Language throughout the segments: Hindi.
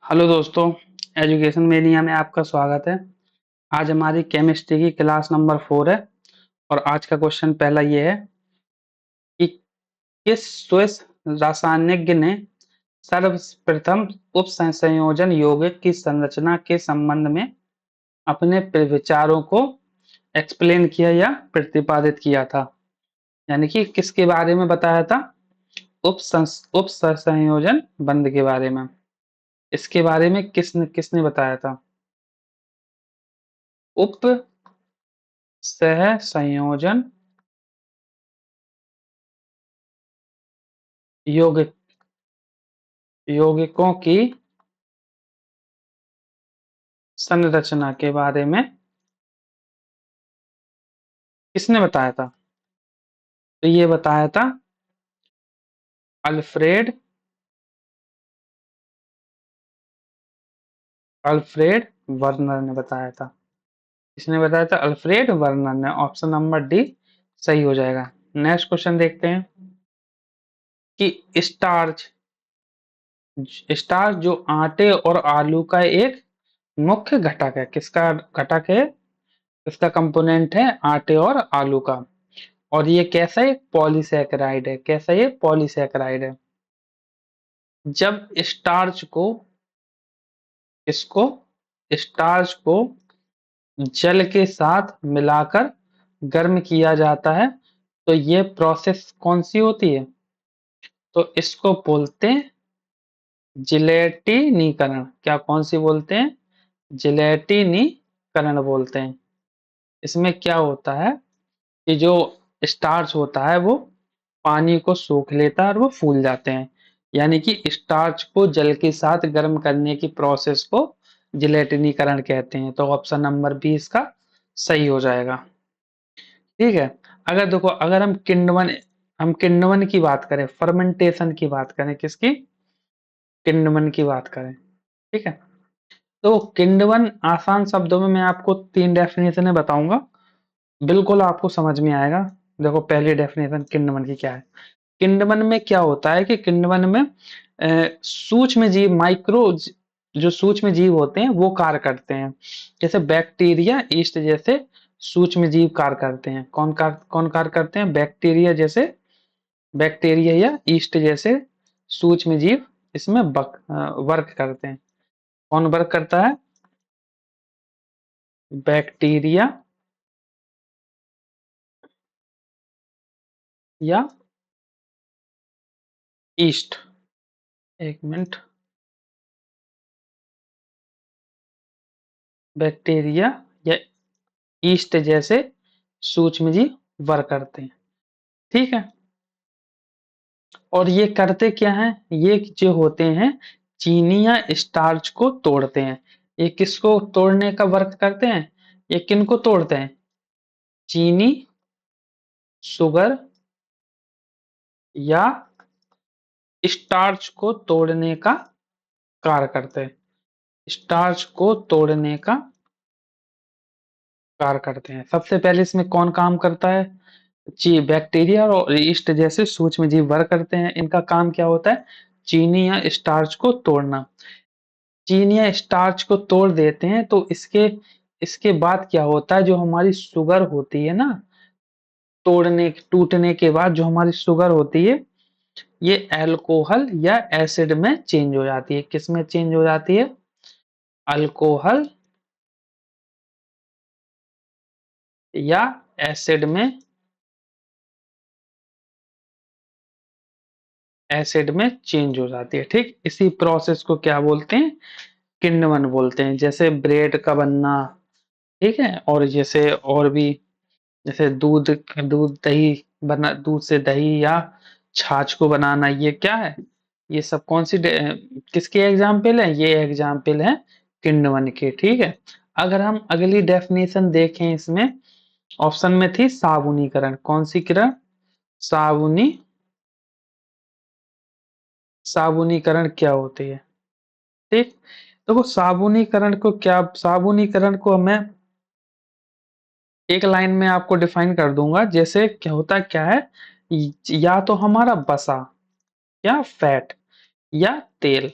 हेलो दोस्तों, एजुकेशन मेनिया में आपका स्वागत है। आज हमारी केमिस्ट्री की क्लास नंबर 4 है और आज का क्वेश्चन पहला ये है कि किस स्विस रासायनिज्ञ ने सर्वप्रथम उपसंयोजन यौगिक की संरचना के संबंध में अपने विचारों को एक्सप्लेन किया या प्रतिपादित किया था। यानी कि किसके बारे में बताया था? उपसंयोजन बंध के बारे में। इसके बारे में किसने किसने बताया था? उप सह संयोजन यौगिक यौगिकों की संरचना के बारे में किसने बताया था? तो ये बताया था अल्फ्रेड अल्फ्रेड वर्नर ने बताया था। किसने बताया था? अल्फ्रेड वर्नर ने। ऑप्शन नंबर डी सही हो जाएगा। नेक्स्ट क्वेश्चन देखते हैं कि स्टार्च स्टार्च जो आटे और आलू का एक मुख्य घटक है। किसका घटक है? इसका कंपोनेंट है आटे और आलू का। और ये कैसा है? पॉलीसैकेराइड है। कैसा? ये पॉलीसैकेराइड है। जब स्टार्च को इसको स्टार्च को जल के साथ मिलाकर गर्म किया जाता है तो ये प्रोसेस कौन सी होती है? तो इसको बोलते हैं जिलेटिनीकरण। क्या कौन सी बोलते हैं? जिलेटिनीकरण बोलते हैं। इसमें क्या होता है कि जो स्टार्च होता है वो पानी को सोख लेता है और वो फूल जाते हैं। यानी कि स्टार्च को जल के साथ गर्म करने की प्रोसेस को जिलेटिनीकरण कहते हैं। तो ऑप्शन नंबर बी इसका सही हो जाएगा। ठीक है। अगर देखो, अगर हम किण्वन की बात करें, फर्मेंटेशन की बात करें, किसकी? किण्वन की बात करें। ठीक है। तो किण्वन आसान शब्दों में मैं आपको 3 डेफिनेशन बताऊंगा, बिल्कुल आपको समझ में आएगा। देखो, पहली डेफिनेशन किण्वन की क्या है। किण्वन में क्या होता है कि किण्वन में सूक्ष्म जीव, जो सूक्ष्म जीव होते हैं वो कार्य करते हैं। जैसे बैक्टीरिया, ईस्ट जैसे सूक्ष्म जीव कार्य करते हैं। कौन कार्य करते हैं? बैक्टीरिया या ईस्ट जैसे सूक्ष्म जीव इसमें वर्क करते हैं। कौन वर्क करता है? बैक्टीरिया या ईस्ट। एक मिनट। बैक्टीरिया या ईस्ट जैसे सूक्ष्मजीव वर्क करते हैं। ठीक है। और ये करते क्या है? ये जो होते हैं चीनी या स्टार्च को तोड़ते हैं। ये किसको तोड़ने का वर्क करते हैं? ये किनको तोड़ते हैं? चीनी, शुगर या स्टार्च को तोड़ने का कार्य करते हैं। स्टार्च को तोड़ने का कार्य करते हैं। सबसे पहले इसमें कौन काम करता है? जी, बैक्टीरिया और यीस्ट जैसे सूक्ष्म जीव वर्क करते हैं। इनका काम क्या होता है? चीनी या स्टार्च को तोड़ना। चीनी या स्टार्च को तोड़ देते हैं तो इसके इसके बाद क्या होता है? जो हमारी शुगर होती है ना, तोड़ने टूटने के बाद जो हमारी शुगर होती है ये अल्कोहल या एसिड में चेंज हो जाती है। किस में चेंज हो जाती है? अल्कोहल या एसिड में चेंज हो जाती है। ठीक, इसी प्रोसेस को क्या बोलते हैं? किण्वन बोलते हैं। जैसे ब्रेड का बनना, ठीक है, और जैसे और भी, जैसे दूध दूध दही बना, दूध से दही या छाछ को बनाना, ये क्या है? ये सब कौन सी किसके एग्जाम्पल है? ये एग्जाम्पल है किण्वन के। ठीक है। अगर हम अगली डेफिनेशन देखें इसमें, ऑप्शन में थी साबुनीकरण। कौन सी किरण? साबुनी साबुनीकरण क्या होती है? ठीक। देखो, साबुनीकरण को मैं एक लाइन में आपको डिफाइन कर दूंगा। जैसे क्या होता है, क्या है? या तो हमारा बसा या फैट या तेल,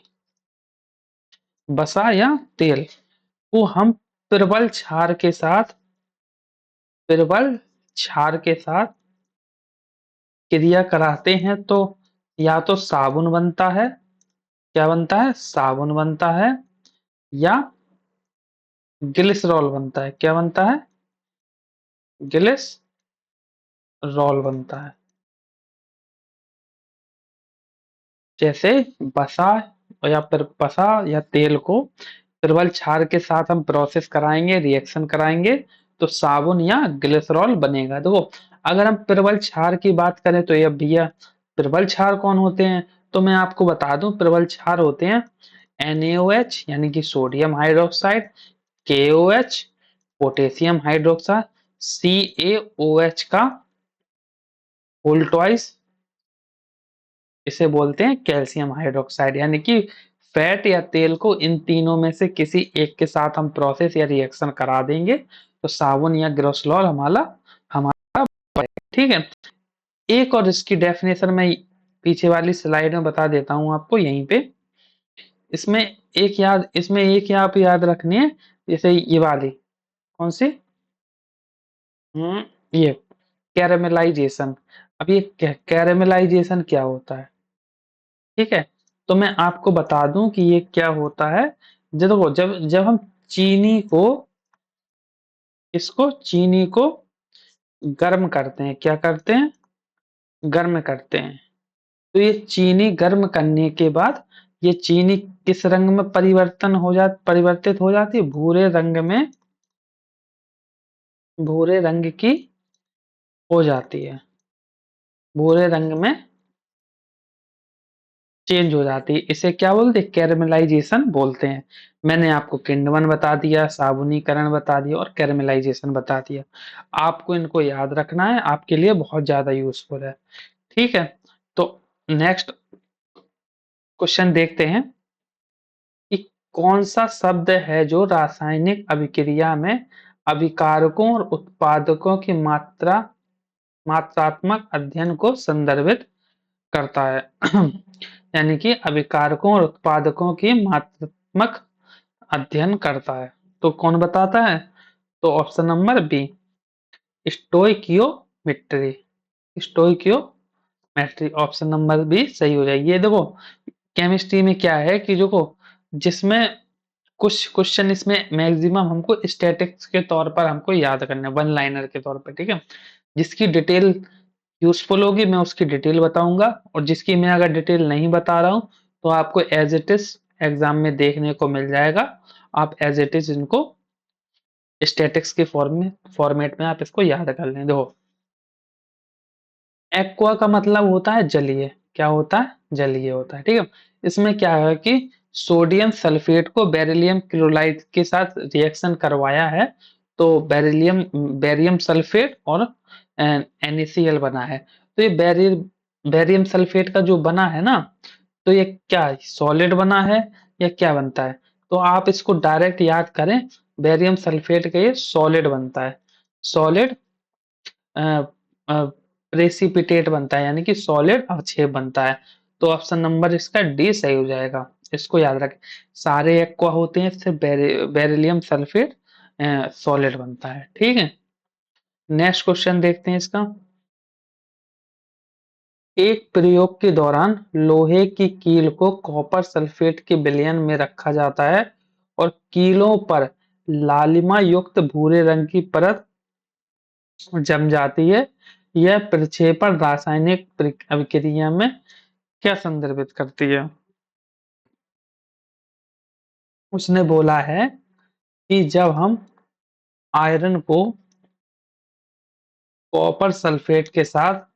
बसा या तेल को हम प्रबल क्षार के साथ प्रबल क्षार के साथ क्रिया कराते हैं तो या तो साबुन बनता है, क्या बनता है, साबुन बनता है, या ग्लिसरॉल बनता है, क्या बनता है, ग्लिसरॉल बनता है। जैसे बसा या फिर बसा या तेल को प्रबल क्षार के साथ हम प्रोसेस कराएंगे, रिएक्शन कराएंगे, तो साबुन या ग्लिसरॉल बनेगा। देखो, अगर हम प्रबल क्षार की बात करें तो ये भैया प्रबल क्षार कौन होते हैं, तो मैं आपको बता दूं प्रबल क्षार होते हैं NaOH यानी कि sodium hydroxide, KOH potassium hydroxide, CaOH का होल ट्वाइस, इसे बोलते हैं कैल्शियम हाइड्रोक्साइड। यानी कि फैट या तेल को इन तीनों में से किसी एक के साथ हम प्रोसेस या रिएक्शन करा देंगे तो साबुन या ग्लिसरॉल हमारा हमारा ठीक है। एक और इसकी डेफिनेशन मैं पीछे वाली स्लाइड में बता देता हूं आपको यहीं पे। इसमें एक आप याद रखनी है, जैसे ये वाली कौन सी, हम्म ये कैरेमलाइजेशन। अब ये कैरेमलाइजेशन क्या होता है, ठीक है, तो मैं आपको बता दूं कि ये क्या होता है। जब देखो, जब जब हम चीनी को चीनी को गर्म करते हैं, क्या करते हैं, गर्म करते हैं, तो ये चीनी गर्म करने के बाद ये चीनी किस रंग में परिवर्तित हो जाती है, भूरे रंग की हो जाती है, भूरे रंग में चेंज हो जाती है। इसे क्या बोलते हैं, कैरमलाइजेशन बोलते हैं। मैंने आपको किण्वन बता दिया, साबुनीकरण बता दिया और कैरमलाइजेशन बता दिया। आपको इनको याद रखना है, आपके लिए बहुत ज्यादा यूजफुल है, ठीक है। तो नेक्स्ट क्वेश्चन देखते हैं कि कौन सा शब्द है जो रासायनिक अभिक्रिया में अभिकारकों और उत्पादकों की मात्रात्मक अध्ययन को संदर्भित करता है। यानी कि अभिकारकों और उत्पादकों की मात्रात्मक अध्ययन करता है, तो कौन बताता है, तो option number B, stoichiometry, stoichiometry, option number B सही हो जाएगी। ये देखो, केमिस्ट्री में क्या है कि देखो, जिसमें कुछ क्वेश्चन इसमें मैक्सिमम हमको स्टैटिक्स के तौर पर हमको याद करना है, वन लाइनर के तौर पर, ठीक है। जिसकी डिटेल यूजफुल होगी मैं उसकी डिटेल बताऊंगा, और जिसकी मैं अगर डिटेल नहीं बता रहा हूं तो आपको एज इट इज एग्जाम में देखने को मिल जाएगा। आप एज इट इज इनको स्टैटिक्स के फॉर्मेट में आप इसको याद कर लें। देखो, एक्वा का मतलब होता है जलीय, क्या होता है, जलीय होता है, ठीक है। इसमें क्या है कि सोडियम सल्फेट को बेरिलियम क्लोराइड के साथ रिएक्शन करवाया है, तो बेरियम सल्फेट और NaCl बना है। तो ये बेरियम सल्फेट का जो बना है ना, तो ये क्या सॉलिड बना है या क्या बनता है, तो आप इसको डायरेक्ट याद करें, बेरियम सल्फेट का ये सॉलिड बनता है, सॉलिड प्रेसिपिटेट बनता है, यानी कि सॉलिड अवक्षेप बनता है। तो ऑप्शन नंबर इसका डी सही हो जाएगा, इसको याद रखें। सारे एक्वा होते हैं, सिर्फ बेरिलियम सल्फेट सॉलिड बनता है, ठीक है। नेक्स्ट क्वेश्चन देखते हैं इसका। एक प्रयोग के दौरान लोहे की कील को कॉपर सल्फेट के विलयन में रखा जाता है और कीलों पर लालिमा युक्त भूरे रंग की परत जम जाती है। यह प्रक्षेपण रासायनिक अभिक्रिया में क्या संदर्भित करती है। उसने बोला है कि जब हम आयरन को कॉपर सल्फेट के साथ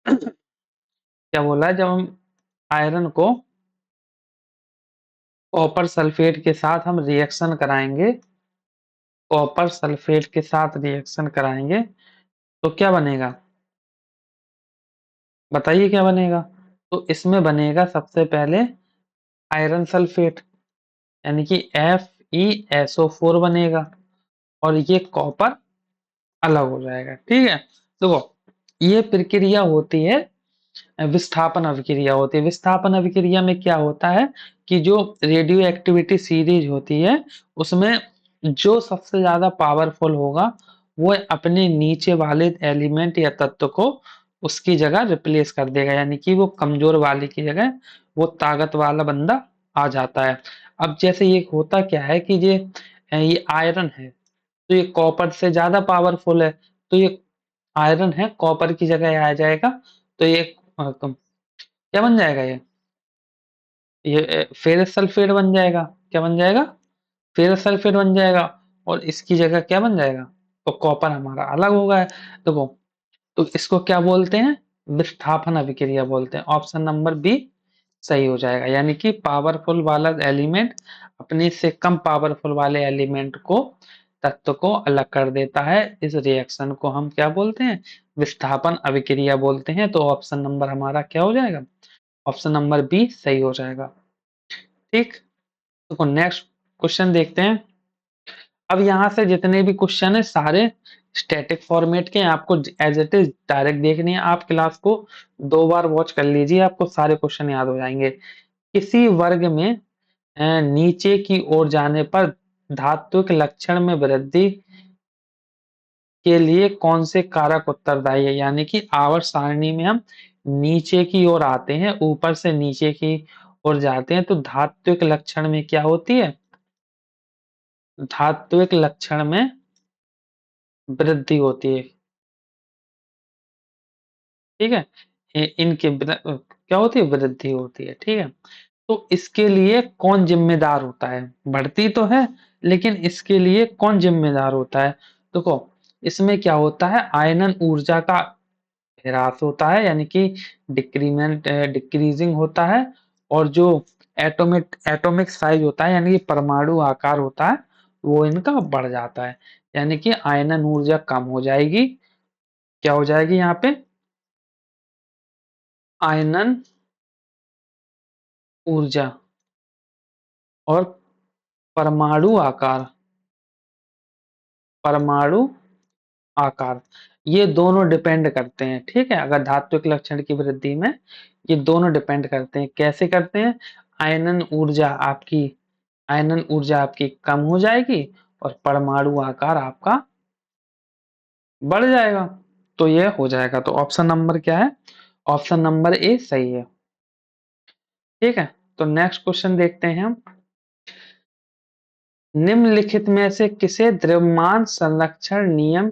क्या बोला है, जब हम आयरन को कॉपर सल्फेट के साथ हम रिएक्शन कराएंगे, कॉपर सल्फेट के साथ रिएक्शन कराएंगे तो क्या बनेगा, बताइए क्या बनेगा। तो इसमें बनेगा सबसे पहले आयरन सल्फेट, यानी कि FeSO4 बनेगा, और ये कॉपर अलग हो जाएगा, ठीक है। देखो, ये प्रक्रिया होती है विस्थापन अभिक्रिया होती है। विस्थापन अभिक्रिया में क्या होता है कि जो रेडियो एक्टिविटी सीरीज होती है उसमें जो सबसे ज्यादा पावरफुल होगा वो अपने नीचे वाले एलिमेंट या तत्व को उसकी जगह रिप्लेस कर देगा, यानी कि वो कमजोर वाले की जगह वो ताकत वाला बंदा आ जाता है। अब जैसे ये होता क्या है कि ये आयरन है तो ये कॉपर से ज्यादा पावरफुल है, तो ये आयरन है कॉपर की जगह आ जाएगा, तो ये क्या बन जाएगा, ये फेरस सल्फेट बन जाएगा। क्या बन जाएगा? फेरस सल्फेट बन जाएगा। और इसकी जगह क्या बन जाएगा? तो कॉपर हमारा अलग हो गया है। देखो, तो इसको क्या बोलते हैं? विस्थापन अभिक्रिया बोलते हैं। ऑप्शन नंबर बी सही हो जाएगा, यानी कि पावरफुल वाला एलिमेंट अपने से कम पावरफुल वाले एलिमेंट को तत्व को अलग कर देता है। इस रिएक्शन को हम क्या बोलते हैं? विस्थापन अभिक्रिया बोलते हैं। तो ऑप्शन नंबर हमारा क्या हो जाएगा? ऑप्शन नंबर बी सही हो जाएगा। ठीक, तो नेक्स्ट क्वेश्चन देखते हैं। अब यहाँ से जितने भी क्वेश्चन है सारे स्टैटिक फॉर्मेट के हैं, आपको एज इट इज डायरेक्ट देखनी है। आप क्लास को 2 बार वॉच कर लीजिए, आपको सारे क्वेश्चन याद हो जाएंगे। किसी वर्ग में नीचे की ओर जाने पर धात्विक लक्षण में वृद्धि के लिए कौन से कारक उत्तरदायी है? यानी कि आवर्त सारणी में हम नीचे की ओर आते हैं, ऊपर से नीचे की ओर जाते हैं, तो धात्विक लक्षण में क्या होती है? धात्विक लक्षण में वृद्धि होती है। ठीक है, इनके क्या होती है? वृद्धि होती है। ठीक है, तो इसके लिए कौन जिम्मेदार होता है? बढ़ती तो है, लेकिन इसके लिए कौन जिम्मेदार होता है? देखो, इसमें क्या होता है? आयनन ऊर्जा का ह्रास होता है, यानी कि डिक्रीजिंग होता है। और जो एटॉमिक साइज होता है, यानी कि परमाणु आकार होता है, वो इनका बढ़ जाता है। यानी कि आयनन ऊर्जा कम हो जाएगी। क्या हो जाएगी यहाँ पे? आयनन ऊर्जा और परमाणु आकार, परमाणु आकार, ये दोनों डिपेंड करते हैं। ठीक है, अगर धात्विक लक्षण की वृद्धि में ये दोनों डिपेंड करते हैं। कैसे करते हैं? आयनन ऊर्जा आपकी आयनन ऊर्जा आपकी कम हो जाएगी और परमाणु आकार आपका बढ़ जाएगा। तो ये हो जाएगा। तो ऑप्शन नंबर क्या है? ऑप्शन नंबर ए सही है। ठीक है, तो नेक्स्ट क्वेश्चन देखते हैं हम। निम्नलिखित में से किसे द्रव्यमान संरक्षण नियम,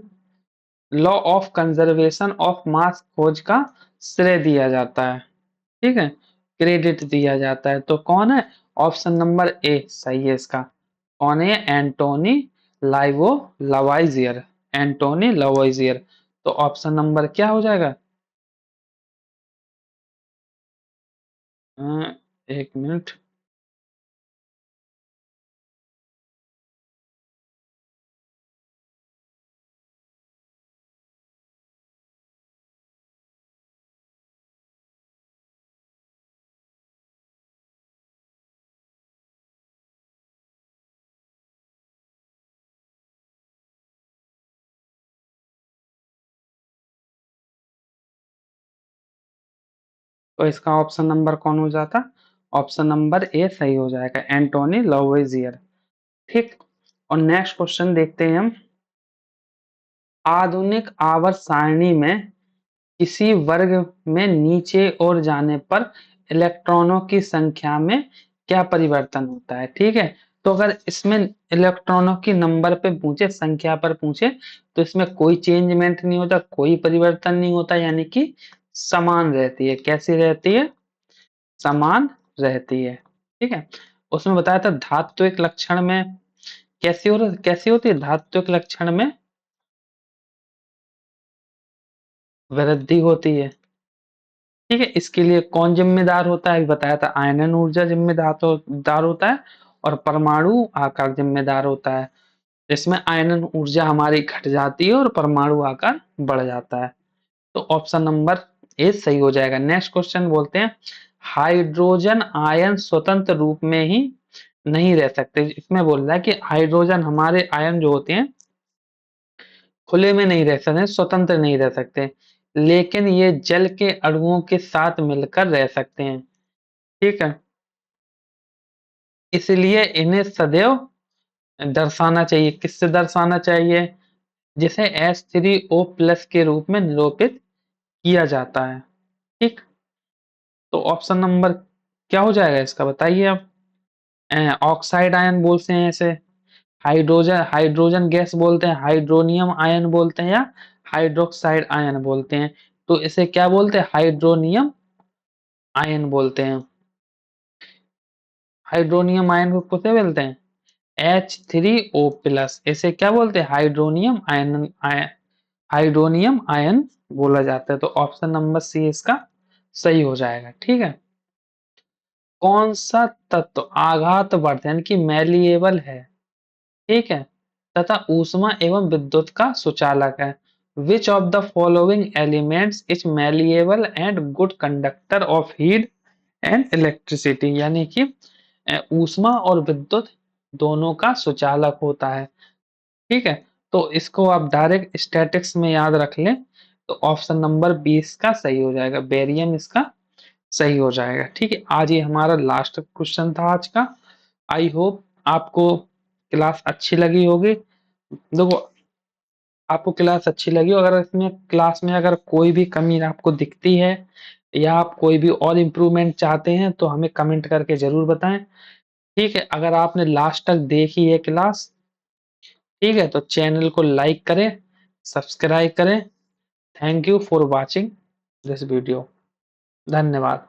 law of conservation of mass खोज का श्रेय दिया जाता है? ठीक है, क्रेडिट दिया जाता है। तो कौन है? ऑप्शन नंबर ए सही है इसका। कौन है? एंटोनी लाइवो लवाइजियर। एंटोनी लवाइजियर। तो ऑप्शन नंबर क्या हो जाएगा? एक मिनट। तो इसका ऑप्शन नंबर कौन हो जाता? ऑप्शन नंबर ए सही हो जाएगा, एंटोनी लवाइजियर। ठीक, और नेक्स्ट क्वेश्चन देखते हैं हम। आधुनिक आवर्त सारणी में किसी वर्ग में नीचे और जाने पर इलेक्ट्रॉनों की संख्या में क्या परिवर्तन होता है? ठीक है, तो अगर इसमें इलेक्ट्रॉनों की नंबर पे पूछे, संख्या पर पूछे, तो इसमें कोई चेंजमेंट नहीं होता, कोई परिवर्तन नहीं होता, यानी कि समान रहती है। कैसी रहती है? समान रहती है। ठीक है, उसमें बताया था धात्विक लक्षण में कैसी होती है? धात्विक लक्षण में वृद्धि होती है। ठीक है, इसके लिए कौन जिम्मेदार होता है? बताया था आयनन ऊर्जा जिम्मेदार होता है और परमाणु आकार जिम्मेदार होता है। इसमें आयनन ऊर्जा हमारी घट जाती है और परमाणु आकार बढ़ जाता है। तो ऑप्शन नंबर ए सही हो जाएगा। नेक्स्ट क्वेश्चन बोलते हैं, हाइड्रोजन आयन स्वतंत्र रूप में ही नहीं रह सकते। इसमें बोल रहा है कि हाइड्रोजन हमारे आयन जो होते हैं खुले में नहीं रह सकते, स्वतंत्र नहीं रह सकते। लेकिन ये जल के अणुओं के साथ मिलकर रह सकते हैं। ठीक है, इसलिए इन्हें सदैव दर्शाना चाहिए। किससे दर्शाना चाहिए? जिसे H3O+ के रूप में निरूपित किया जाता है। ठीक, तो ऑप्शन नंबर क्या हो जाएगा इसका, बताइए आप। ऑक्साइड आयन बोलते हैं इसे, हाइड्रोजन हाइड्रोजन गैस बोलते हैं, हाइड्रोनियम आयन बोलते हैं, या हाइड्रोक्साइड आयन बोलते हैं। तो इसे क्या बोलते हैं? हाइड्रोनियम आयन बोलते हैं। हाइड्रोनियम आयन को कैसे बोलते हैं? H3O+, इसे क्या बोलते हैं? हाइड्रोनियम आयन हाइड्रोनियम आयन बोला जाता है। तो ऑप्शन नंबर सी इसका सही हो जाएगा। ठीक है, कौन सा तत्व आघात वर्ध यानी कि मैलिएबल है, ठीक है, तथा ऊष्मा एवं विद्युत का सुचालक है? Which of the following elements is malleable and good conductor of heat and electricity, यानी कि ऊष्मा और विद्युत दोनों का सुचालक होता है। ठीक है, तो इसको आप डायरेक्ट स्टैटिक्स में याद रख लें, तो ऑप्शन नंबर 20 का सही हो जाएगा, बेरियम इसका सही हो जाएगा। ठीक है, आज ये हमारा लास्ट क्वेश्चन था आज का। आई होप आपको क्लास अच्छी लगी होगी। देखो, आपको क्लास अच्छी लगी हो, अगर इसमें क्लास में अगर कोई भी कमी आपको दिखती है या आप कोई भी और इम्प्रूवमेंट चाहते हैं तो हमें कमेंट करके जरूर बताएं। ठीक है, अगर आपने लास्ट तक देखी है क्लास, ठीक है, तो चैनल को लाइक करें, सब्सक्राइब करें। Thank you for watching this video. धन्यवाद।